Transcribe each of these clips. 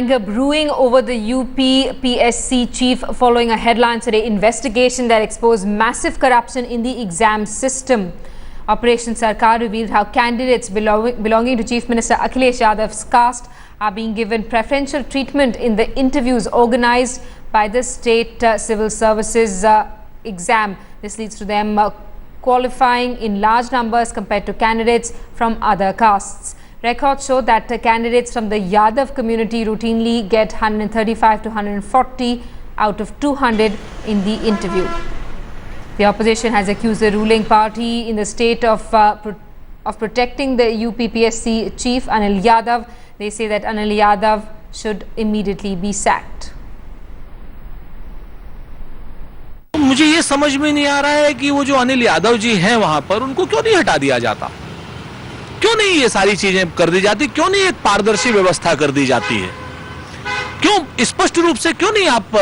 Anger brewing over the UP-PSC chief following a headline today investigation that exposed massive corruption in the exam system. Operation Sarkar revealed how candidates belonging to Chief Minister Akhilesh Yadav's caste are being given preferential treatment in the interviews organized by the state civil services exam. This leads to them qualifying in large numbers compared to candidates from other castes. Records show that candidates from the Yadav community routinely get 135 to 140 out of 200 in the interview. The opposition has accused the ruling party in the state of protecting the UP-PSC chief Anil Yadav. They say that Anil Yadav should immediately be sacked. मुझे ये समझ में नहीं आ रहा है कि वो जो अनिल यादव जी हैं वहां पर उनको क्यों नहीं हटा दिया जाता, क्यों नहीं ये सारी चीजें कर दी जाती, क्यों नहीं एक पारदर्शी व्यवस्था कर दी जाती है, क्यों स्पष्ट रूप से क्यों नहीं आप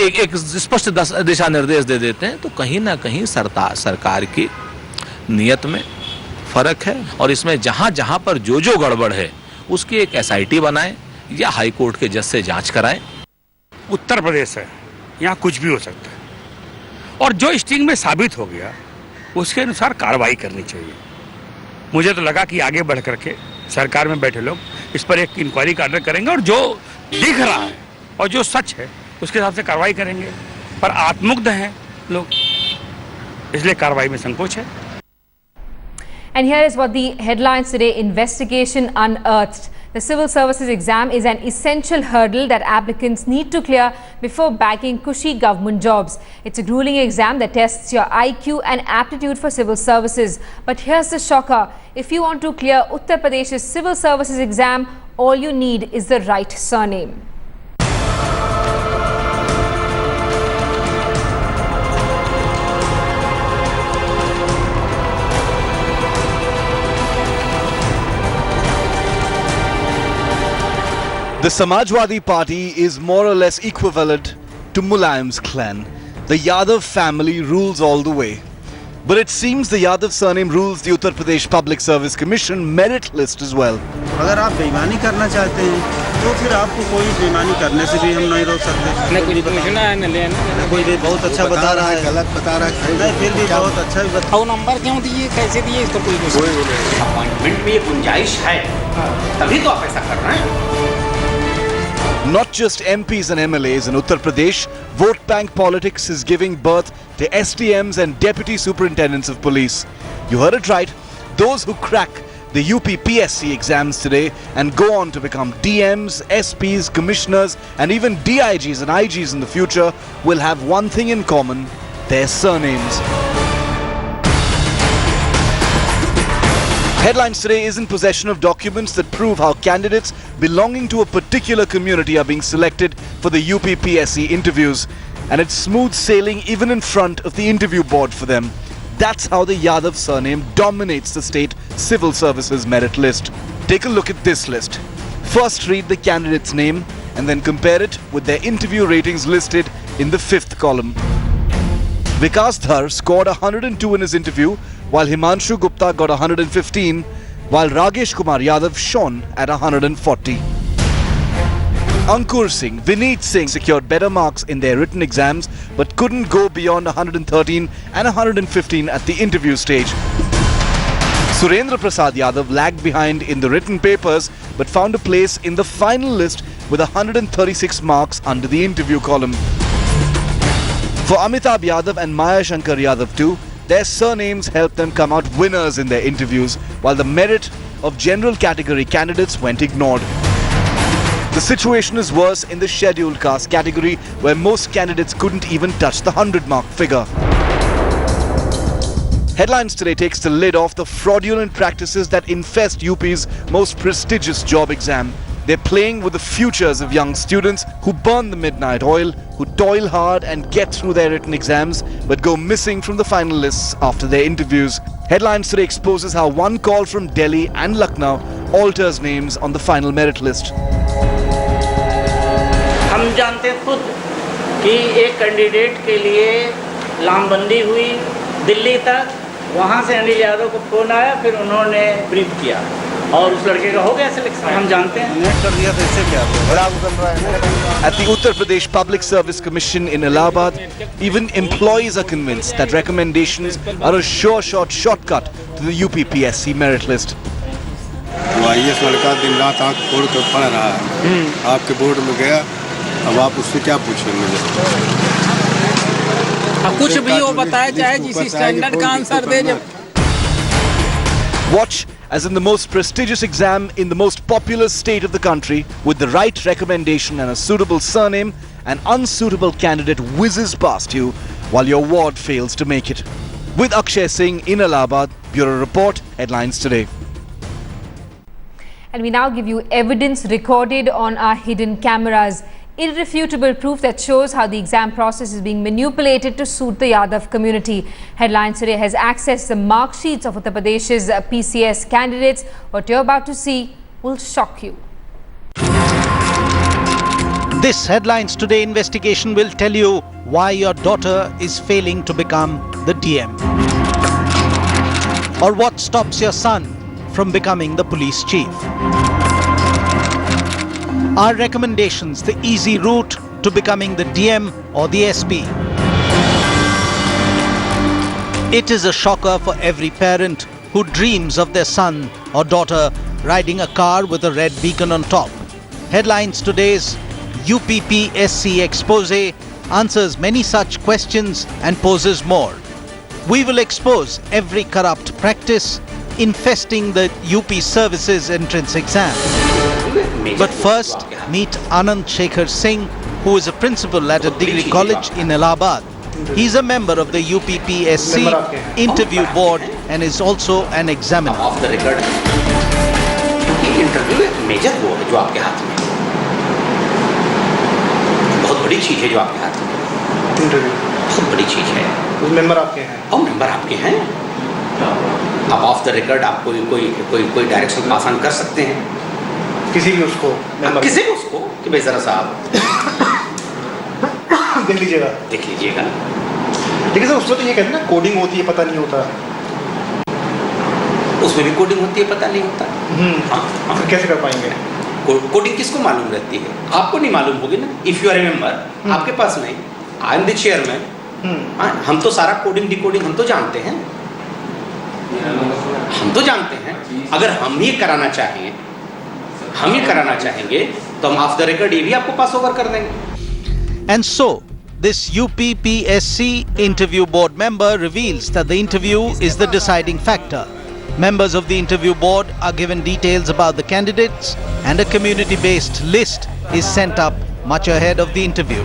एक स्पष्ट दिशा निर्देश दे देते हैं। तो कहीं ना कहीं सरकार की नियत में फर्क है और इसमें जहां जहां पर जो गड़बड़ है उसकी एक SIT बनाएं या हाई कोर्ट के जज से जांच कराएं। उत्तर प्रदेश है, यहाँ कुछ भी हो सकता है और जो स्टिंग में साबित हो गया उसके अनुसार कार्रवाई करनी चाहिए। मुझे तो लगा कि आगे बढ़ करके सरकार में बैठे लोग इस पर एक इंक्वायरी का ऑर्डर करेंगे और जो दिख रहा है और जो सच है उसके हिसाब से कार्रवाई करेंगे, पर आत्ममुग्ध हैं लोग, इसलिए कार्रवाई में संकोच है। And here is what the headlines today: investigation unearthed. The civil services exam is an essential hurdle that applicants need to clear before bagging cushy government jobs. It's a grueling exam that tests your IQ and aptitude for civil services. But here's the shocker: if you want to clear Uttar Pradesh's civil services exam, all you need is the right surname. The Samajwadi Party is more or less equivalent to Mulayam's clan. The Yadav family rules all the way. But it seems the Yadav surname rules the Uttar Pradesh Public Service Commission merit list as well. अगर आप बेईमानी करना चाहते हैं तो फिर आपको कोई बेईमानी करने से भी हम नहीं रोक सकते। नहीं कुछ पूछना है न कोई भी बहुत अच्छा बता रहा है, गलत बता रहा है, नहीं फिर भी बहुत अच्छा भी बता। वो नंबर क्यों दिए, कैसे दिए, इसका कोई अपॉइंटमेंट में गुंजाइश है तभी तो आप ऐसा कर रहे हैं। Not just MPs and MLAs in Uttar Pradesh, vote bank politics is giving birth to STMs and deputy superintendents of police. You heard it right. Those who crack the UP-PSC exams today and go on to become DMs, SPs, commissioners and even DIGs and IGs in the future will have one thing in common: their surnames. Headlines today is in possession of documents that prove how candidates belonging to a particular community are being selected for the UP-PSC interviews. And it's smooth sailing even in front of the interview board for them. That's how the Yadav surname dominates the state civil services merit list. Take a look at this list. First read the candidate's name and then compare it with their interview ratings listed in the 5th column. Vikas Dhar scored 102 in his interview, while Himanshu Gupta got 115, while Ragesh Kumar Yadav shone at 140. Ankur Singh, Vineet Singh secured better marks in their written exams but couldn't go beyond 113 and 115 at the interview stage. Surendra Prasad Yadav lagged behind in the written papers but found a place in the final list with 136 marks under the interview column. For Amitabh Yadav and Maya Shankar Yadav too, their surnames helped them come out winners in their interviews, while the merit of general category candidates went ignored. The situation is worse in the scheduled caste category, where most candidates couldn't even touch the 100-mark figure. Headlines today takes the lid off the fraudulent practices that infest UP's most prestigious job exam. They're playing with the futures of young students who burn the midnight oil, who toil hard and get through their written exams, but go missing from the final lists after their interviews. Headlines today exposes how one call from Delhi and Lucknow alters names on the final merit list. हम जानते खुद कि एक candidate के लिए लामबंदी हुई दिल्ली तक, वहाँ से अनिल यादव को फोन आया, फिर उन्होंने ब्रीफ किया और उस लड़के का हो गया सिलेक्शन, हम जानते हैं। नेट कर दिया तो इससे क्या होगा? At the Uttar Pradesh Public Service Commission in Allahabad, even employees are convinced that recommendations are a sure shortcut to the UPPSC merit list. वो IAS लड़का दिन रात आँख फोड़ कर पढ़ रहा है, आपके बोर्ड में गया, अब आप उससे क्या पूछेंगे? कुछ भी वो बताया चाहे जिस स्टैंडर्ड का आंसर दे जब। Watch as in the most prestigious exam in the most populous state of the country, with the right recommendation and a suitable surname, an unsuitable candidate whizzes past you while your ward fails to make it. With Akshay Singh in Allahabad, Bureau Report, Headlines Today. And we now give you evidence recorded on our hidden cameras. Irrefutable proof that shows how the exam process is being manipulated to suit the Yadav community. Headlines Today has accessed the mark sheets of Uttar Pradesh's PCS candidates. What you're about to see will shock you. This Headlines Today investigation will tell you why your daughter is failing to become the DM, or what stops your son from becoming the police chief. Are recommendations the easy route to becoming the DM or the SP? It is a shocker for every parent who dreams of their son or daughter riding a car with a red beacon on top. Headlines Today's UPPSC expose answers many such questions and poses more. We will expose every corrupt practice infesting the UP Services entrance exam. But first, meet Anand Shekhar Singh, who is a principal at a degree college in Allahabad. He is a member of the UPPSC interview board and is also an examiner. Off the record, interview एक major वो है जो आपके हाथ में, बहुत बड़ी चीज है जो आपके हाथ में। इंटरव्यू बहुत बड़ी चीज है। उस मेंबर आपके हैं? और मेंबर आपके हैं। आप ऑफ द रिकॉर्ड आप कोई डायरेक्शन पास ऑन कर सकते हैं किसी भी उसको, किसी भी उसको कि भाई जरा साहब देख लीजिएगा। लेकिन सर उसमें तो ये कहते हैं ना कोडिंग होती है पता नहीं होता, उसमें भी कोडिंग होती है पता नहीं होता। हाँ। कैसे कर पाएंगे? कोडिंग किसको मालूम रहती है? आपको नहीं मालूम होगी ना। If you are a member, आपके पास नहीं, आई एम द चेयरमैन, हम तो सारा कोडिंग डिकोडिंग हम तो जानते हैं, अगर हम ही कराना चाहेंगे तो हम ऑफ द रिकॉर्ड ये भी आपको पास ओवर कर देंगे। And so, this UPPSC interview board member reveals that the interview is the deciding factor. Members of the interview board are given details about the candidates, and a community-based list is sent up much ahead of the interview.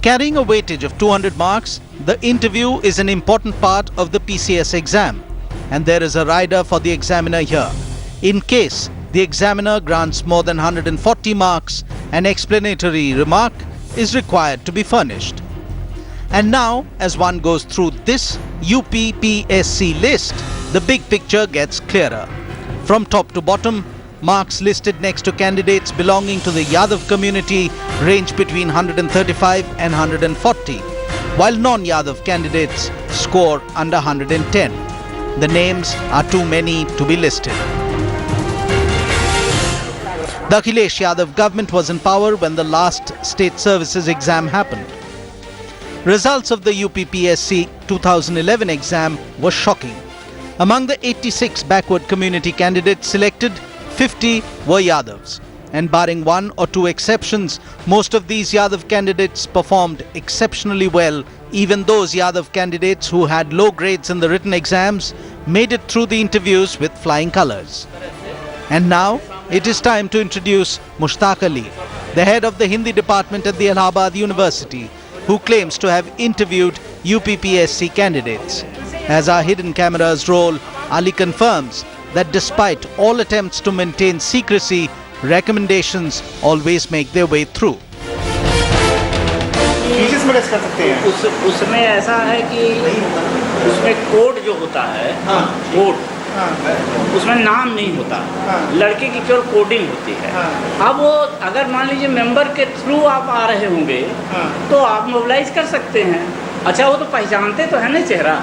Carrying a weightage of 200 marks, the interview is an important part of the PCS exam, and there is a rider for the examiner here. In case the examiner grants more than 140 marks, an explanatory remark is required to be furnished. And now, as one goes through this UPPSC list, the big picture gets clearer. From top to bottom, marks listed next to candidates belonging to the Yadav community range between 135 and 140, while non-Yadav candidates score under 110. The names are too many to be listed. The Akhilesh Yadav government was in power when the last state services exam happened. Results of the UPPSC 2011 exam were shocking. Among the 86 backward community candidates selected, 50 were Yadavs. And barring one or two exceptions, most of these Yadav candidates performed exceptionally well. Even those Yadav candidates who had low grades in the written exams made it through the interviews with flying colours. And now, it is time to introduce Mushtaq Ali, the head of the Hindi department at the Allahabad University, who claims to have interviewed UPPSC candidates. As our hidden cameras roll, Ali confirms that despite all attempts to maintain secrecy, recommendations always make their way through. उसमें ऐसा है कि उसमें code जो होता है, code उसमें नाम नहीं होता, लड़के की केवल कोडिंग होती है। अब वो अगर मान लीजिए मेंबर के थ्रू आप आ रहे होंगे तो आप मोबिलाइज कर सकते हैं, अच्छा वो तो पहचानते तो है ना चेहरा।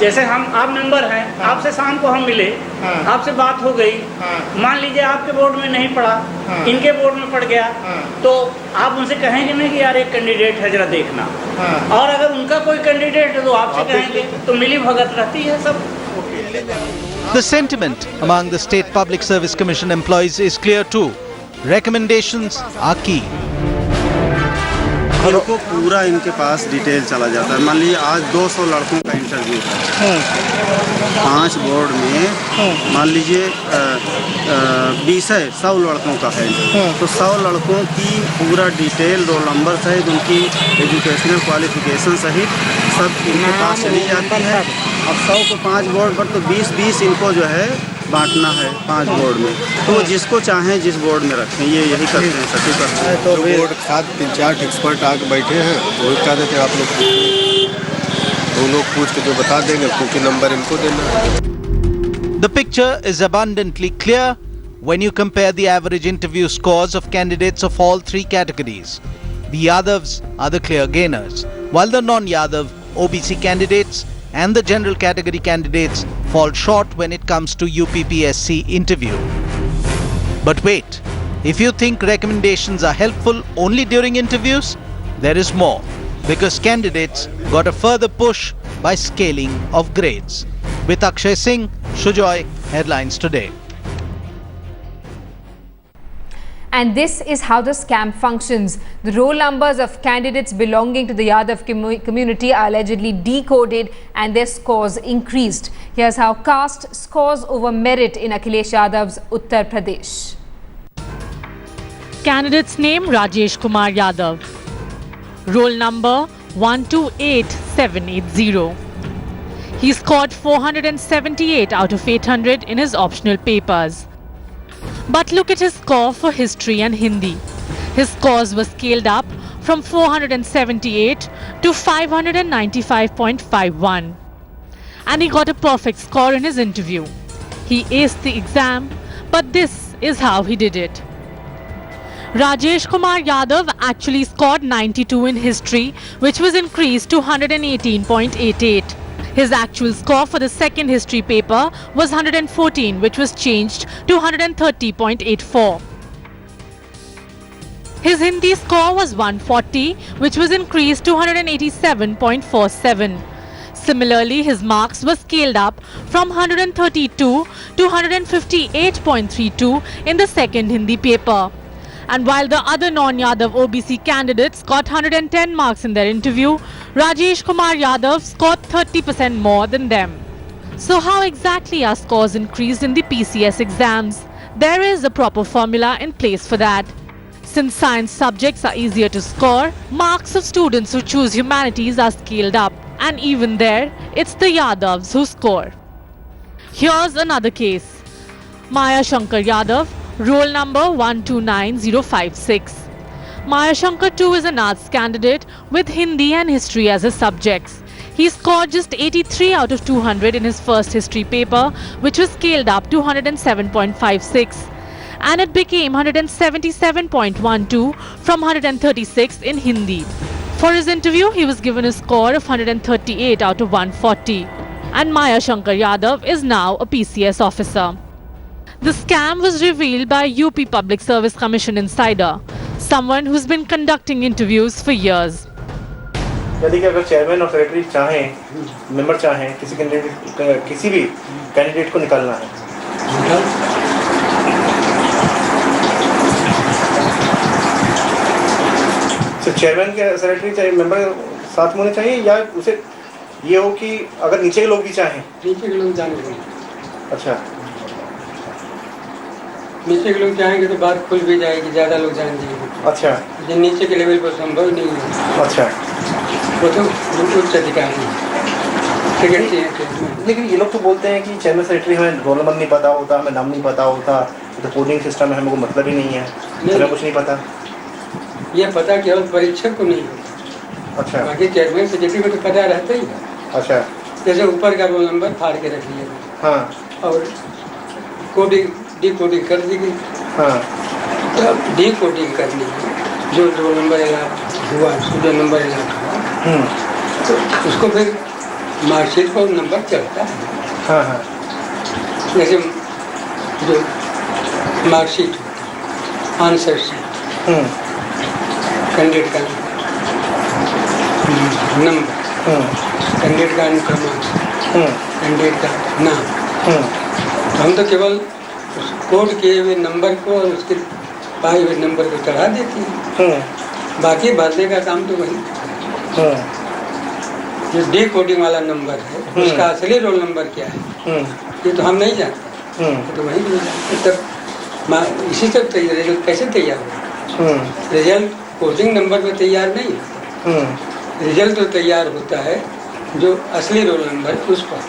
जैसे आप मेंबर हैं, आपसे शाम को हम मिले, आपसे बात हो गई, मान लीजिए आपके बोर्ड में नहीं पड़ा, इनके बोर्ड में पड़ गया, तो आप उनसे कहेंगे नहीं कि यार एक कैंडिडेट है जरा देखना, और अगर उनका कोई कैंडिडेट है तो आपसे कहेंगे, तो मिली भगत रहती है सब। The sentiment among the State Public Service Commission employees is clear too. Recommendations are key. इनको पूरा इनके पास डिटेल चला जाता है। मान लीजिए आज 200 लड़कों का इंटरव्यू है, 5 बोर्ड में मान लीजिए 100 लड़कों का है, तो 100 लड़कों की पूरा डिटेल, रोल नंबर सहित, उनकी एजुकेशनल क्वालिफिकेशन सहित सब इनके पास चली जाती है। अब 100 को 5 बोर्ड पर, तो 20-20 इनको जो है बांटना है 5 बोर्ड में, तो वो जिसको चाहें जिस बोर्ड में रखें, ये यही करते हैं, सभी करते हैं। तो बोर्ड के साथ 3-4 एक्सपर्ट आके बैठे हैं, वो क्या देते हैं आप लोग, वो लोग पूछ के जो बता देंगे, क्योंकि नंबर इनको देना है। The picture is abundantly clear when you compare the average interview scores of candidates of all 3 categories. The Yadavs are the clear gainers, while the non-Yadav OBC candidates and the general category candidates fall short when it comes to UPPSC interview. But wait, if you think recommendations are helpful only during interviews, there is more, because candidates got a further push by scaling of grades. With Akshay Singh, Shujoy, Headlines Today. And this is how the scam functions. The roll numbers of candidates belonging to the Yadav community are allegedly decoded and their scores increased. Here's how caste scores over merit in Akhilesh Yadav's Uttar Pradesh. Candidate's name Rajesh Kumar Yadav. Roll number 128780. He scored 478 out of 800 in his optional papers. But look at his score for history and Hindi. His scores were scaled up from 478 to 595.51. And he got a perfect score in his interview. He aced the exam, but this is how he did it. Rajesh Kumar Yadav actually scored 92 in history, which was increased to 118.88. His actual score for the second history paper was 114, which was changed to 130.84. His Hindi score was 140, which was increased to 187.47. Similarly, his marks were scaled up from 132 to 158.32 in the second Hindi paper. And while the other non-Yadav OBC candidates got 110 marks in their interview, Rajesh Kumar Yadav scored 30% more than them. So how exactly are scores increased in the PCS exams? There is a proper formula in place for that. Since science subjects are easier to score, marks of students who choose humanities are scaled up. And even there, it's the Yadavs who score. Here's another case. Maya Shankar Yadav, roll number 129056. Maya Shankar too is an arts candidate with Hindi and history as his subjects. He scored just 83 out of 200 in his first history paper, which was scaled up to 107.56. And it became 177.12 from 136 in Hindi. For his interview, he was given a score of 138 out of 140. And Maya Shankar Yadav is now a PCS officer. The scam was revealed by UP Public Service Commission insider, someone who's been conducting interviews for years. यदि कि अगर chairman और secretary चाहें, member चाहें, किसी भी candidate को निकालना है, सिर्फ चेयरमैन के सेक्रेटरी चाहिए, मेंबर साथ में होने चाहिए, या उसे ये हो कि अगर नीचे के लोग भी चाहें? नीचे के लोग जाएंगे। अच्छा, नीचे के लोग जाएंगे तो बात खुल भी जाएगी, ज़्यादा लोग जाएंगे। अच्छा, जो नीचे के लेवल पर संभव नहीं है। अच्छा, वो तो उच्च अधिकारी सेक्रेटरी। लेकिन ये लोग तो बोलते हैं कि चेयरमैन सेक्रेटरी हमें रोल नंबर नहीं पता होता, हमें नाम नहीं पता होता, तो कोडिंग सिस्टम में हमको मतलब ही नहीं है, हमें कुछ नहीं पता। ये पता केवल परीक्षक को नहीं है। अच्छा, बाकी चेयरमैन सेक्रेटरी को तो पता रहता ही है। अच्छा, जैसे ऊपर का रोल नंबर फाड़ के रख लिया, हाँ, और कोडिंग डिकोडिंग कर दी गई, हाँ, तब डिकोडिंग करनी है, जो रोल नंबर हुआ, स्टूडेंट नंबर हुआ, तो उसको फिर मार्कशीट पर नंबर चलता है। हाँ हाँ जैसे जो मार्कशीट आंसर शीट कैंडिडेट का नंबर, कैंडिडेट का क्रमांक, कैंडिडेट का नाम, हम तो केवल कोड किए हुए नंबर को और उसके पाए हुए नंबर को चढ़ा देते हैं, बाकी भरने का काम तो वही। जो डी कोडिंग वाला नंबर है उसका असली रोल नंबर क्या है ये तो हम नहीं जानते, तो वही नहीं जानते। तब इसी से रिजल्ट कैसे तैयार होगा? रिजल्ट कोडिंग नंबर में तैयार नहीं होता, रिजल्ट तो तैयार होता है जो असली रोल नंबर उस पर।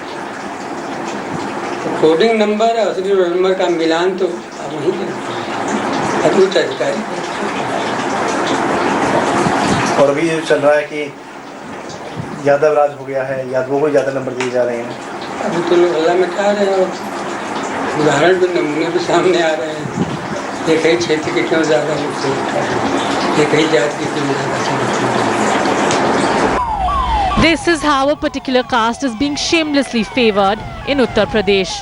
तो कोडिंग नंबर और असली रोल नंबर का मिलान तो आप वहीं करें, अद्भुत अधिकारी। और अभी ये चल रहा है कि यादव राज हो गया है, यादवों को ज़्यादा नंबर दिए जा रहे हैं। अभी तो लोग हल्ला मचा रहे हैं और उदाहरण भी नमूने भी सामने आ रहे हैं। ये कई क्षेत्र के क्यों ज़्यादा लोग से उठा है, ये कई जाति के क्यों ज़्यादा से। This is how a particular caste is being shamelessly favored in Uttar Pradesh.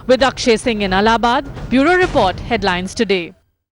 With Akshay Singh in Allahabad, Bureau Report, Headlines Today.